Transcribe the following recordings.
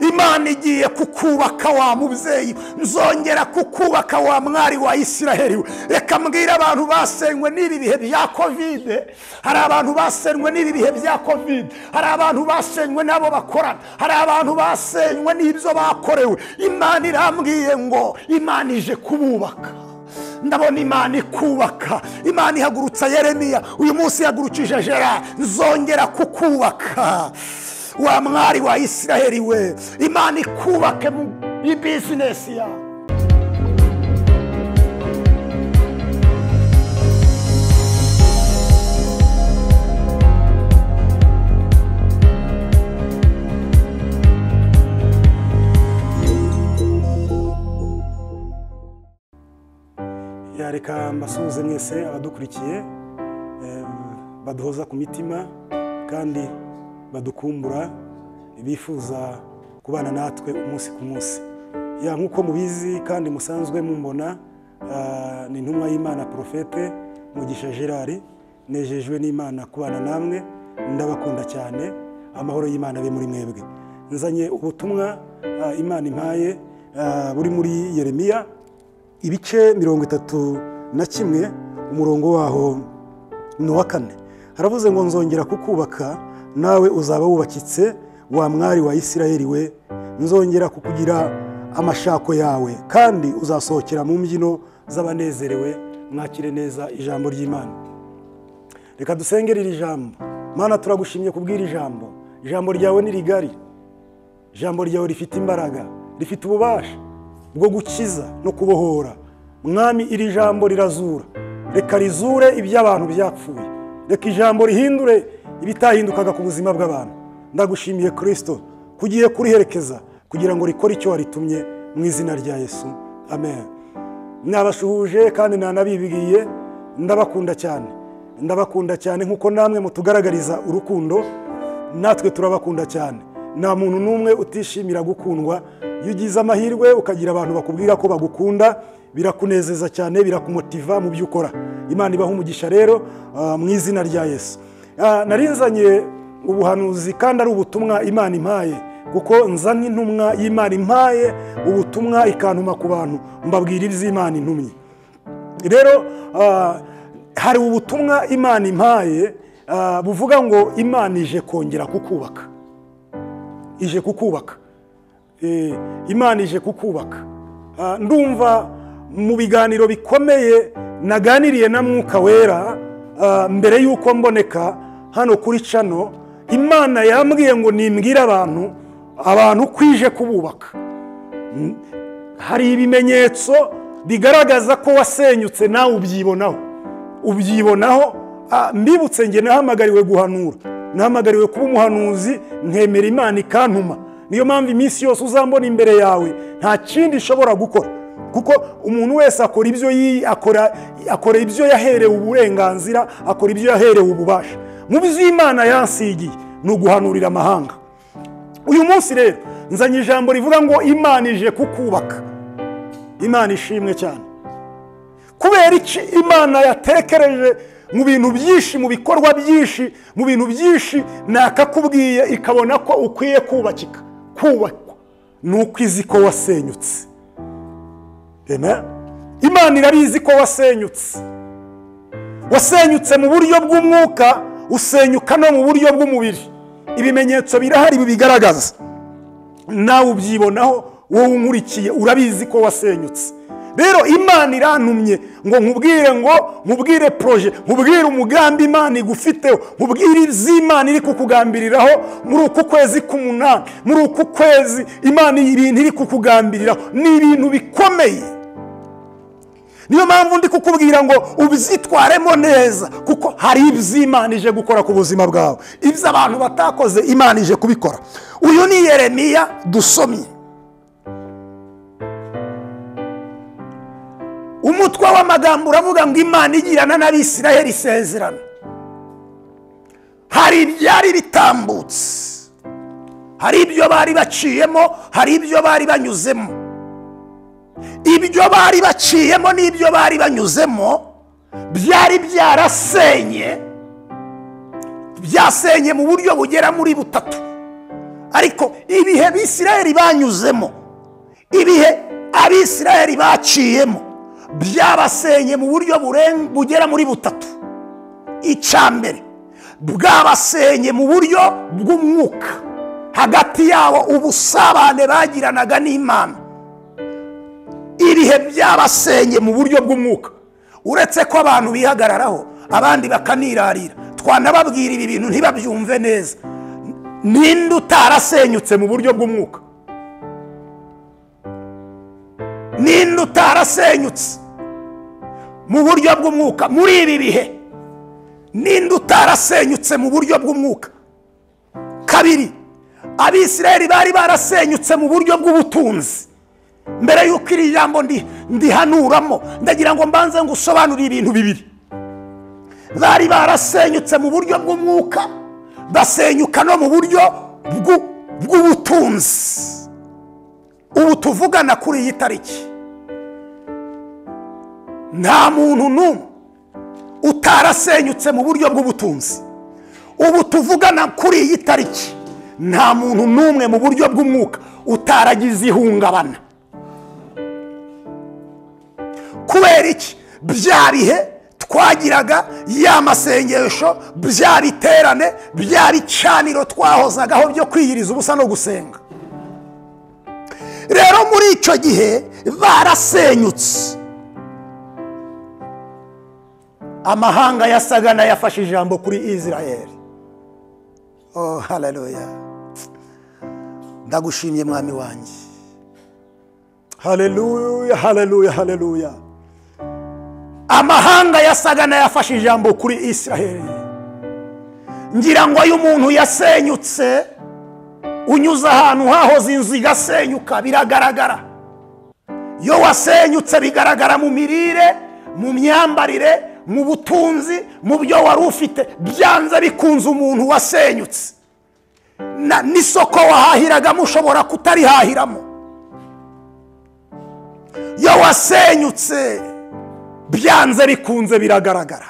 Imana igiye kukubaka wa mubyeyi, nzongera kukubaka wa mwari wa Isiraheli. Reka mbwira abantu basenywe n'ibi bihe bya covid. Hari abantu basenywe n'ibi bihe bya covid, hari abantu basenywe nabo bakorana, hari abantu basenywe n'ibyo bakorewe. Imana irambwiye ngo Imana ije kububaka. Ndabona Imana ikubaka. Imana ihagurutsa Yeremiya, uyu munsi yagurukije Gerard, nzongera kukubaka wa mwari wa Isiraheli we. Imana ikubake mu business yawe. Reka mbasuhuze mwese abadukurikiye, baduhoza ku mitima kandi badukumbura, bifuza kubana natwe umunsi ku munsi. Nkuko mubizi kandi musanzwe mumbona, ni intumwa y'Imana Profete Mugisha Gerard. Nejejwe n'Imana kubana namwe, ndabakunda cyane. Amahoro y'Imana abe muri mwebwe. Nzanye ubutumwa Imana impaye buri muri Yeremiya ibice 31 umurongo waho ni wa 4. Haravuze ngo nzongera kukubaka, nawe uzaba wubakitse wa mwari wa Isiraheli we. Nzongera kukugira amashako yawe, kandi uzasohokera mu mbyino z'abanezerewe. Mwakire neza ijambo ry'Imana. Reka dusengere iri jambo. Mana, turagushimye kubwira ijambo. Ijambo ryawe ni rigari, ijambo ryawe rifite imbaraga, rifite ububasha bwo gukiza no kubohora. Mwami, iri jambo rirazura. Reka rizure iby'abantu byapfuye. Reka ijambo rihindure ibitahindukaga ku buzima bw'abantu. Ndagushimiye Kristo kugiye kuriherekeza kugira ngo rikore icyo waritumye, mu izina rya Yesu, amen. Nabashuhuje kandi nanabibigiye, ndabakunda cyane. Ndabakunda cyane nkuko namwe mutugaragariza urukundo, natwe turabakunda cyane. Nta muntu numwe utishimira gukundwa. Iyo ugize amahirwe ukagira abantu bakubwira ko bagukunda, birakunezeza cyane, birakumotiva mu byo ukora. Imana ibaha umugisha rero mu izina rya Yesu. Narinzanye ubuhanuzi kandi ari ubutumwa Imana impaye, kuko nzanye intumwa y'Imana impaye ubutumwa ikantuma ku bantu mbabwira iby'Imana intumye. Rero hari ubutumwa Imana impaye buvuga ngo Imana ije kongera kukubaka. Ije kukubaka. Imana ije kukubaka. Ndumva mu biganiro bikomeye naganiriye na Mwuka Wera mbere yuko mboneka hano kuri cano. Imana yambwiye ngo nimbwire abantu kwije kububaka. Hari ibimenyetso bigaragaza ko wasenyutse, nawe ubyibonaho. Mbibutse nge nahamagariwe guhanura, nahamagariwe kuba umuhanuzi, nkemera Imana ikantuma. Niyo mpamvu iminsi yose uzambona imbere yawe nta kindi ishobora gukora, kuko umuntu wese akora ibyo yaherewe uburenganzira, akora ibyo yaherewe ububasha. Mu by'Imana yansigiye ni uguhanurira amahanga. Uyu munsi rero nzanye ijambo rivuga ngo Imana ije kukubaka. Imana ishimwe cyane. Kubera iki Imana yatekereje mu bintu byinshi, mu bikorwa byinshi, mu bintu byinshi nakakubwiye ikabona ko ukwiye kubakika. Kubakwa nuko izi ko wasenyutse. Amen. Imana irabizi ko wasenyutse. Wasenyutse mu buryo bw'umwuka, usenyuka no mu buryo bw'umubiri. Ibimenyetso birahari bibigaragaza. Nawe ubyibonaho, wowe unkurikiye urabizi ko wasenyutse. Rero Imana irantumye ngo nkubwire projet, nkubwire umugambi Imana igufiteho, nkubwire iby'Imana iri kukugambiriraho muri uku kwezi k'umunani, muri uku kwezi Imana ibintu iri kukugambiriraho ni ibintu bikomeye. Niyo mpamvu ndi kukubwira ngo ubyitwaremo neza, kuko hari iby'Imana ije gukora ku buzima bwawe. Ibyo abantu batakoze Imana ije kubikora. Uyu ni Yeremiya dusomye. Umutwe w'amagambo uravuga ngo Imana igirana n'Abisiraheli isezerano. Hari ibyari bitambutse, hari ibyo bari baciyemo, hari ibyo bari banyuzemo. Ibyo bari baciyemo n'ibyo bari banyuzemo byari byarasenye, byasenye mu buryo bugera muri butatu. ariko ibihe Abisirayeli banyuzemo, ibihe Abisirayeli baciyemo byabasenye mu buryo bugera muri butatu. Icambere, bwabasenye mu buryo bw'umwuka, hagati yabo ubusabane bagiranaga n'Imana. Ibihe byabasenye mu buryo bw'umwuka, uretse ko abantu bihagararaho abandi bakanirarira. Twanababwira ibi bintu ntibabyumve neza. Ninde utarasenyutse mu buryo bw'umwuka? Ninde utarasenyutse mu buryo bw'umwuka muri ibi bihe? Ninde utarasenyutse mu buryo bw'umwuka? Kabiri, Abisirayeli bari barasenyutse mu buryo bw'ubutunzi. Mbere yuko iri jambo ndihanuramo, ndagira ngo mbanze ngusobanurire ibintu bibiri. Bari barasenyutse mu buryo bw'umwuka, basenyuka no mu buryo bw'ubutunzi. Ubu tuvugana kuri iyi tariki, nta muntu n'umwe utarasenyutse mu buryo bw'ubutunzi. Ubu tuvugana kuri iyi tariki, nta muntu n'umwe mu buryo bw'umwuka utaragize ihungabana. Kubera iki? Bya bihe twagiraga, ya masengesho, bya biterane, bya bicaniro twahozagaho byo kwiyiriza ubusa no gusenga. Rero muri icyo gihe barasenyutse. Amahanga yasaga n'ayafashe ijambo kuri Isirayeli. Oh, haleluya! Ndagushimye mwami wanjye. Haleluya, haleluya, haleluya. Amahanga yasaga n'ayafashe ijambo kuri Isirayeli. Ngira ngo uyu muntu yasenyutse, unyuze ahantu hahoze inzu igasenyuka, biragaragara. Yo wasenyutse bigaragara mu mirire, mu myambarire, mu butunzi, mu byo wari ufite. Byanze bikunze umuntu wasenyutse. N'isoko wahahiragamo ushobora kutarihahiramo. Yo wasenyutse byanze bikunze biragaragara.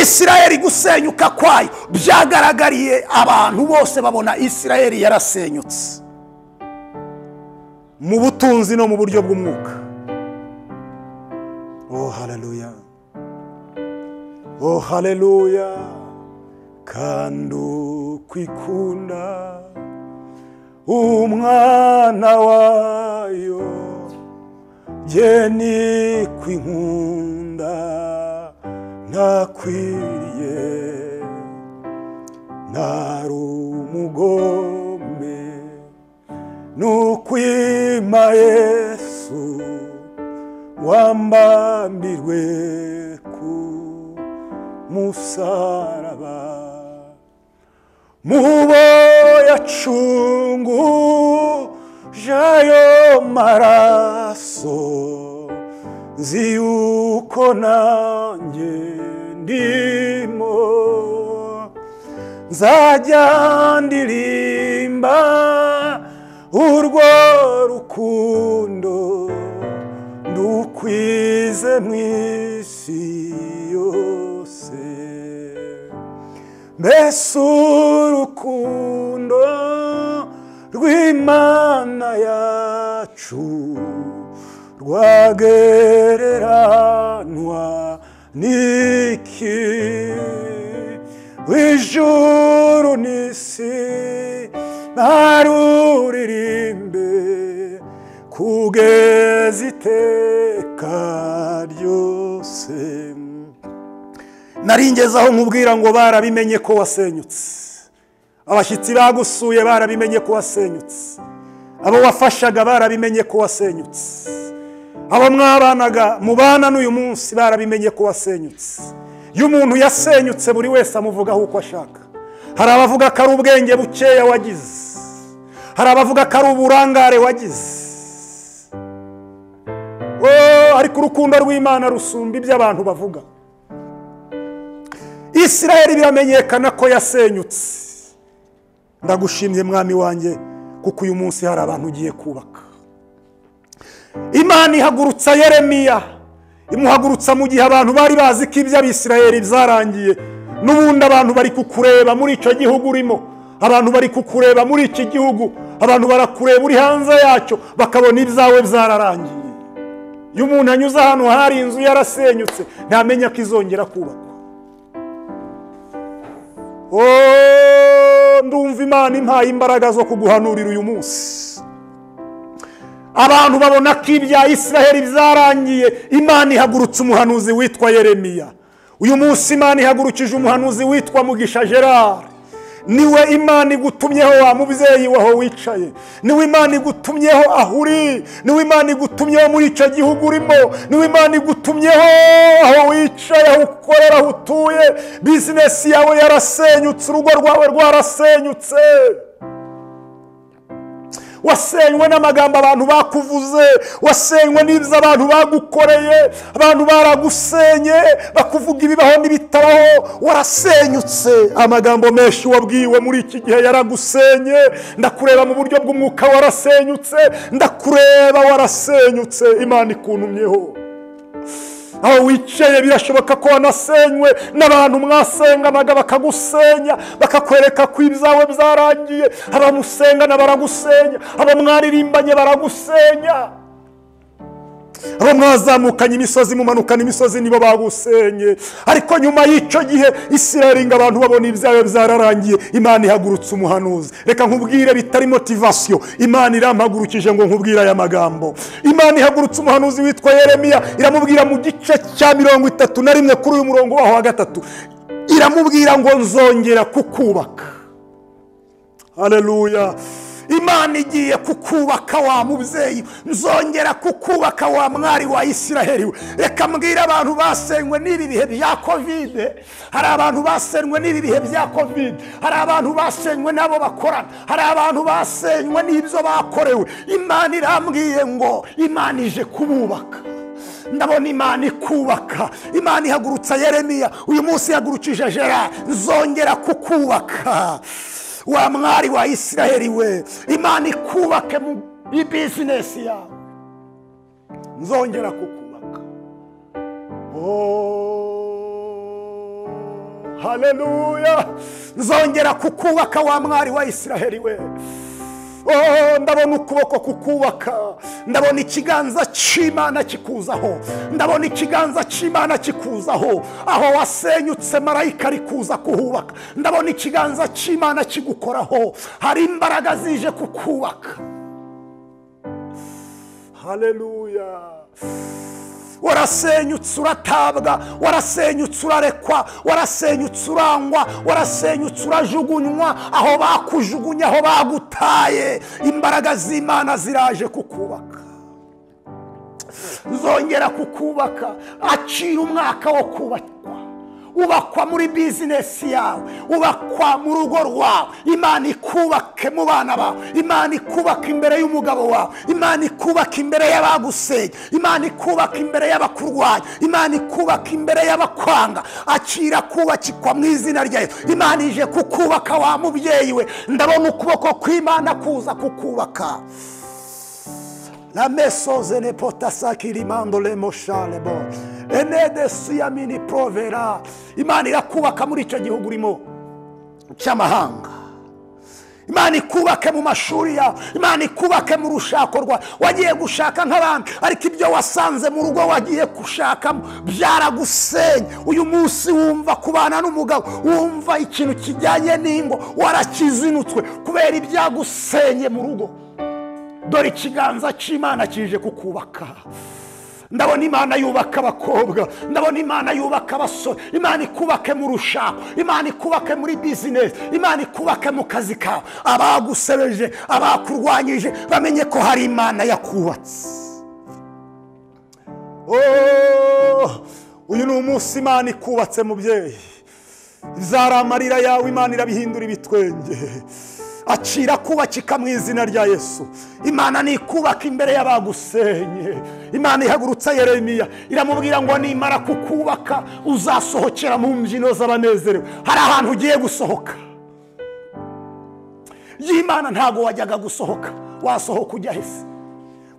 Isirayeli gusenyuka kwayo byagaragariye abantu bose, babona Isirayeli yarasenyutse mu butunzi no mu buryo bw'umwuka. Oh, haleluya! Oh, haleluya! Kandi kwikunda umwana wayo, jeni kwinkunda ntakwiriye, ntari umugome, nukwima Yesu wambambirwe ku musaraba. Mubo yacunguje ayo maraso, nzi yuko nanjye ndimo, nzajya ndirimba urwo rukundo ndukwize mu isi yose. Mbese urukundo rw'Imana yacu rwagereranwa n'iki? Ijuru n'isi naruririmbe kugeza iteka ryose. Naringezaho nkubwira ngo barabimenye ko wasenyutse. Abashyitsi bagusuye barabimenye ko wasenyutse. Abo wafashaga barabimenye ko wasenyutse. Abo mwabanaga mubana n'uyu munsi barabimenye ko wasenyutse. Iyo umuntu yasenyutse buri wese amuvugaho uko ashaka. Hari abavuga ko ari ubwenge bukeya wagize, hari abavuga ko ari uburangare wagize. Ariko urukundo rw'Imana rusumba ibyo abantu bavuga. Isirayeli biramenyekana ko yasenyutse. Ndagushimye mwami wanjye, kuko uyu munsi hari abantu ugiye kubaka. Imana ihagurutsa Yeremiya, imuhagurutsa mu gihe abantu bari bazi ko iby'Abisirayeli byarangiye. N'ubundi abantu bari kukureba muri icyo gihugu urimo, abantu bari kukureba muri iki gihugu, abantu barakureba uri hanze yacyo bakabona ibyawe byararangiye. Iyo umuntu anyuze ahantu hari inzu yarasenyutse ntamenya ko izongera kubakwa. Ndumva Imana impaye imbaraga zo kuguhanurira uyu munsi. Abantu babona ko ibya Isiraheli byarangiye, Imana ihagurutse umuhanuzi witwa Yeremiya. Uyu munsi Imana ihagurukije umuhanuzi witwa Mugisha Gerard. Niwe Imana igutumyeho wa mubyeyi waho wicaye, niwe Imana igutumyeho aho uri, niwe Imana igutumyeho muri icyo gihugu urimo, niwe Imana igutumyeho aho wicaye, aho ukorera, aho utuye. Bizinesi yawe yarasenyutse, urugo rwawe rwarasenyutse, wasenywe n'amagambo abantu bakuvuze, wasenywe n'ibyo abantu bagukoreye, abantu baragusenye bakuvuga ibibaho n'ibitabaho, warasenyutse. Amagambo menshi wabwiwe muri iki gihe yaragusenye. Ndakureba mu buryo bw'umwuka warasenyutse, ndakureba warasenyutse. Imana ikuntumyeho aho wicaye, birashoboka ko wanasenywe n'abantu mwasenganaga bakagusenya, bakakwereka ko ibyawe byarangiye. Abamusengana baragusenya, abamwaririmbanye baragusenya, abo mwazamukanye imisozi mumanukana imisozi nibo bagusenye. Ariko nyuma y'icyo gihe Isiraheli ngo abantu babona ibyawe byararangiye, Imana ihagurutse umuhanuzi. Reka nkubwire bitari motivasiyo, Imana irampagurukije ngo nkubwire aya magambo. Imana ihagurutse umuhanuzi witwa Yeremiya, iramubwira mu gice cya 31 kuri uyu murongo waho wa 3, iramubwira ngo nzongera kukubaka. Haleluya! Imana igiye kukubaka wa mubyeyi, nzongera kukubaka wa mwari wa Isiraheli. Reka mbwira abantu basenywe n'ibi bihe bya Covid. Hari abantu basenywe n'ibi bihe bya Covid, hari abantu basenywe nabo bakorana, hari abantu basenywe n'ibyo bakorewe. Imana irambwiye ngo Imana ije kububaka. Ndabona Imana ikubaka. Imana ihagurutsa Yeremiya, uyu munsi ihagurukije Gerard, nzongera kukubaka wa mwari wa Isiraheli we. Imana ikubake mu bizinesi yawe, nzongera kukubaka. Haleluya! Nzongera kukubaka wa mwari wa Isiraheli we. Ndabona ukuboko kukubaka, ndabona ikiganza cy'Imana kikuzaho, ndabona ikiganza cy'Imana kikuzaho. Aho wasenyutse marayika ari kuza kuhubaka, ndabona ikiganza cy'Imana kigukoraho. Hari imbaraga zije kukubaka. Haleluya! Warasenyutse uratabwa, warasenyutse urarekwa, warasenyutse urangwa, warasenyutse urajugunywa. Aho bakujugunya, aho bagutaye, imbaraga z'Imana ziraje kukubaka. Nzongera kukubaka. Acira umwaka wo kubakwa, ubakwa muri bizinesi yawe, ubakwa mu rugo rwawe. Imana ikubake mu bana bawe, Imana ikubaka imbere y'umugabo wawe, Imana ikubaka imbere y'abagusenya, Imana ikubaka imbere y'abakurwanya, Imana ikubaka imbere y'abakwanga. Akira kubakikwa mu izina rya Yesu. Imana ije kukubaka wa mubyeyi we. Ndabona ukuboko kw'Imana kuza kukubaka. La mesoze ne potasakiri mandole moshale bo enede siyamini provera. Imana irakubaka muri icyo gihugu urimo cy'amahanga. Imana ikubake mu mashuri yawe, Imana ikubake mu rushako rwawe. Wagiye gushaka nk'abandi, ariko ibyo wasanze mu rugo wagiye gushakamo byaragusenya. Uyu munsi wumva kubana n'umugabo, wumva ikintu kijyanye n'ingo warakizinutswe kubera ibyagusenye mu rugo. Dore ikiganza cy'Imana kije kukubaka. Ndabona Imana yubaka abakobwa, ndabona Imana yubaka abasore. Imana ikubake mu rushako, Imana ikubake muri bizinesi, Imana ikubake mu kazi kawe. Abagusebeje, abakurwanyije bamenye ko hari Imana yakubatse. Uyu ni umunsi Imana ikubatse mubyeyi. Izara amarira yawe Imana irabihindura ibitwenge. Acira kubakika mu izina rya Yesu. Imana ni kubaka imbere y'abagusenye. Imana ihagurutsa Yeremiya, iramubwira ngo nimara kukubaka uzasohokera mu mbyino z'abanezerewe. Hari ahantu ugiye gusohoka. Y'Imana ntago wajyaga gusohoka, wasohoka ujya hese.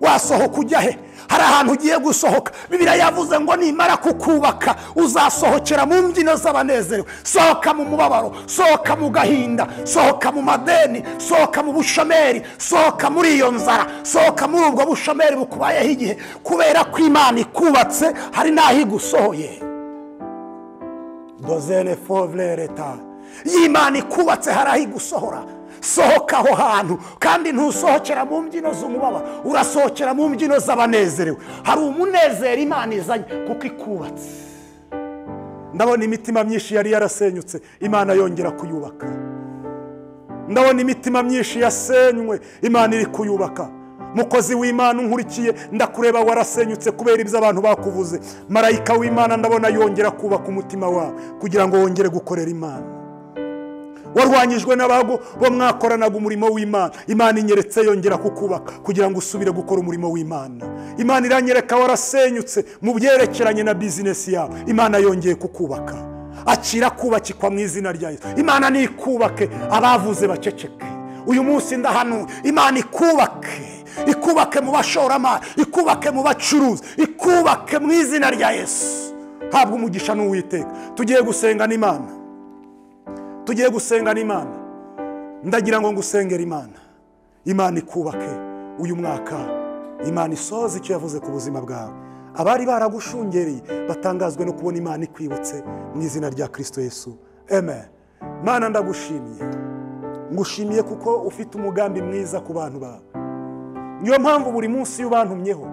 wasohoka ujya he? hari ahantu ugiye gusohoka. Bibiliya yavuze ngo nimara kukubaka uzasohokera mu mbyino z'abanezerewe. Sohoka mu mubabaro, sohoka mu gahinda, sohoka mu madeni, sohoka mu bushomeri, sohoka muri iyo nzara, sohoka muri ubwo bushomeri bukubayeho igihe, kubera ko Imana ikubatse hari n'aho igusohoye. dozene fovre leta y'Imana ikubatse hari aho igusohora. Sohoka aho hantu, kandi ntusohokera mu mbyino z'umubaba, urasohokera mu mbyino z'abanezerewe. hari umunezero Imana izanye kuko ikubatse. ndabona imitima myinshi yari yarasenyutse Imana yongera kuyubaka. ndabona imitima myinshi yasenywe Imana iri kuyubaka. mukozi w'Imana unkurikiye, ndakureba warasenyutse kubera ibyo abantu bakuvuze. marayika w'Imana ndabona yongera kubaka umutima wawe kugira ngo wongere gukorera Imana. warwanyijwe n'abago bo mwakoranaga umurimo w'Imana, Imana inyeretse yongera kukubaka kugira ngo usubire gukora umurimo w'Imana. Imana iranyereka warasenyutse mu byerekeranye na business yawe, Imana yongeye kukubaka. akira kubakikwa mu izina rya Yesu. Imana nikubake, abavuze baceceke. uyu munsi ndahanu Imana ikubake, ikubake mu bashoramari, ikubake mu bacuruzi, ikubake mu izina rya Yesu. habwa umugisha n'Uwiteka. tugiye gusenga n'Imana, tugiye gusenga n'Imana. ndagira ngo ngusengere Imana. Imana ikubake uyu mwaka, Imana isoze icyo yavuze ku buzima bwawe. abari baragushungereye batangazwe no kubona Imana ikwibutse mu izina rya Kristo Yesu. Amen. Mana ndagushimiye, ngushimiye kuko ufite umugambi mwiza ku bantu bawe. niyo mpamvu buri munsi ubantumyeho,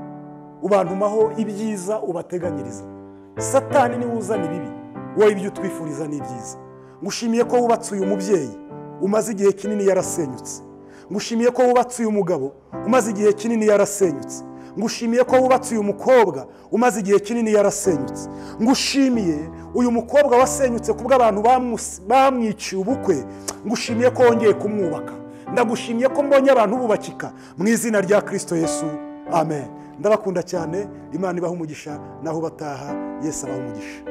ubantumaho ibyiza ubateganyiriza. Satani niwe uzana ibibi, wowe ibyo utwifuriza ni ibyiza. ngushimiye ko wubatse uyu mubyeyi umaze igihe kinini yarasenyutse. ngushimiye ko wubatse uyu mugabo umaze igihe kinini yarasenyutse. ngushimiye ko wubatse uyu mukobwa umaze igihe kinini yarasenyutse. ngushimiye uyu mukobwa wasenyutse kubwo abantu bamwiciye ubukwe, ngushimiye ko wongeye kumwubaka. ndagushimiye ko mbonye abantu bubakika mu izina rya Kristo Yesu. Amen. ndabakunda cyane. Imana ibaha umugisha naho bataha. Yesu abaha umugisha.